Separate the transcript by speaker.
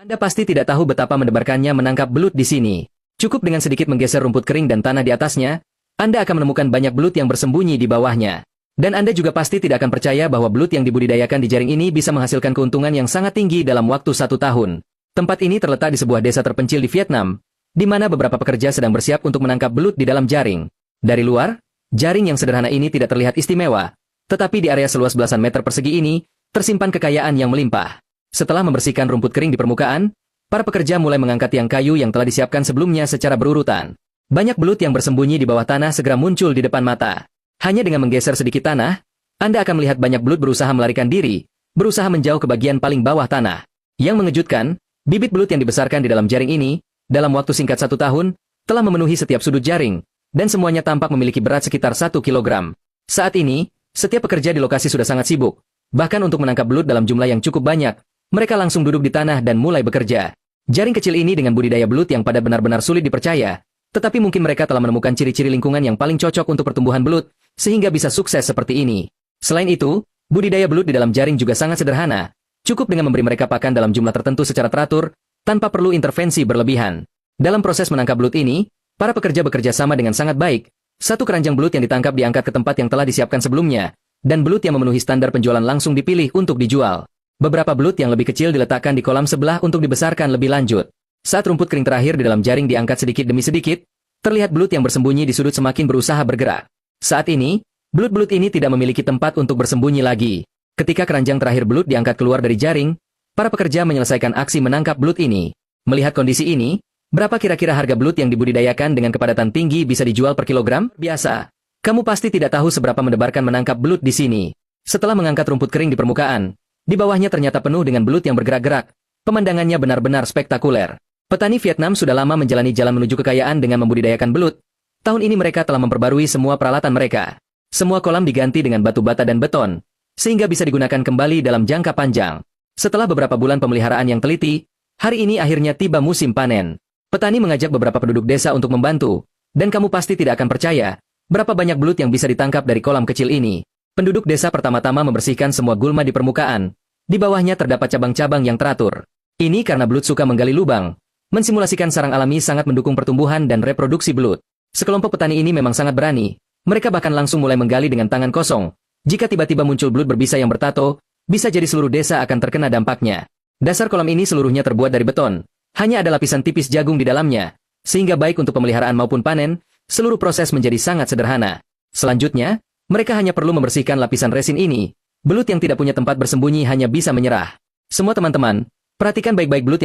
Speaker 1: Anda pasti tidak tahu betapa mendebarkannya menangkap belut di sini. Cukup dengan sedikit menggeser rumput kering dan tanah di atasnya, Anda akan menemukan banyak belut yang bersembunyi di bawahnya. Dan Anda juga pasti tidak akan percaya bahwa belut yang dibudidayakan di jaring ini bisa menghasilkan keuntungan yang sangat tinggi dalam waktu 1 tahun. Tempat ini terletak di sebuah desa terpencil di Vietnam, di mana beberapa pekerja sedang bersiap untuk menangkap belut di dalam jaring. Dari luar, jaring yang sederhana ini tidak terlihat istimewa, tetapi di area seluas belasan meter persegi ini, tersimpan kekayaan yang melimpah. Setelah membersihkan rumput kering di permukaan, para pekerja mulai mengangkat tiang kayu yang telah disiapkan sebelumnya secara berurutan. Banyak belut yang bersembunyi di bawah tanah segera muncul di depan mata. Hanya dengan menggeser sedikit tanah, Anda akan melihat banyak belut berusaha melarikan diri, berusaha menjauh ke bagian paling bawah tanah. Yang mengejutkan, bibit belut yang dibesarkan di dalam jaring ini, dalam waktu singkat 1 tahun, telah memenuhi setiap sudut jaring, dan semuanya tampak memiliki berat sekitar 1 kilogram. Saat ini, setiap pekerja di lokasi sudah sangat sibuk, bahkan untuk menangkap belut dalam jumlah yang cukup banyak, mereka langsung duduk di tanah dan mulai bekerja. Jaring kecil ini dengan budidaya belut yang pada benar-benar sulit dipercaya, tetapi mungkin mereka telah menemukan ciri-ciri lingkungan yang paling cocok untuk pertumbuhan belut, sehingga bisa sukses seperti ini. Selain itu, budidaya belut di dalam jaring juga sangat sederhana. Cukup dengan memberi mereka pakan dalam jumlah tertentu secara teratur, tanpa perlu intervensi berlebihan. Dalam proses menangkap belut ini, para pekerja bekerja sama dengan sangat baik. Satu keranjang belut yang ditangkap diangkat ke tempat yang telah disiapkan sebelumnya, dan belut yang memenuhi standar penjualan langsung dipilih untuk dijual. Beberapa belut yang lebih kecil diletakkan di kolam sebelah untuk dibesarkan lebih lanjut. Saat rumput kering terakhir di dalam jaring diangkat sedikit demi sedikit, terlihat belut yang bersembunyi di sudut semakin berusaha bergerak. Saat ini, belut-belut ini tidak memiliki tempat untuk bersembunyi lagi. Ketika keranjang terakhir belut diangkat keluar dari jaring, para pekerja menyelesaikan aksi menangkap belut ini. Melihat kondisi ini, berapa kira-kira harga belut yang dibudidayakan dengan kepadatan tinggi bisa dijual per kilogram? Biasa. Kamu pasti tidak tahu seberapa mendebarkan menangkap belut di sini. Setelah mengangkat rumput kering di permukaan, di bawahnya ternyata penuh dengan belut yang bergerak-gerak. Pemandangannya benar-benar spektakuler. Petani Vietnam sudah lama menjalani jalan menuju kekayaan dengan membudidayakan belut. Tahun ini mereka telah memperbarui semua peralatan mereka. Semua kolam diganti dengan batu bata dan beton, sehingga bisa digunakan kembali dalam jangka panjang. Setelah beberapa bulan pemeliharaan yang teliti, hari ini akhirnya tiba musim panen. Petani mengajak beberapa penduduk desa untuk membantu, dan kamu pasti tidak akan percaya berapa banyak belut yang bisa ditangkap dari kolam kecil ini. Penduduk desa pertama-tama membersihkan semua gulma di permukaan. Di bawahnya terdapat cabang-cabang yang teratur. Ini karena belut suka menggali lubang. Mensimulasikan sarang alami sangat mendukung pertumbuhan dan reproduksi belut. Sekelompok petani ini memang sangat berani. Mereka bahkan langsung mulai menggali dengan tangan kosong. Jika tiba-tiba muncul belut berbisa yang bertato, bisa jadi seluruh desa akan terkena dampaknya. Dasar kolam ini seluruhnya terbuat dari beton. Hanya ada lapisan tipis jagung di dalamnya. Sehingga baik untuk pemeliharaan maupun panen, seluruh proses menjadi sangat sederhana. Selanjutnya, mereka hanya perlu membersihkan lapisan resin ini. Belut yang tidak punya tempat bersembunyi hanya bisa menyerah. Semua teman-teman, perhatikan baik-baik belut yang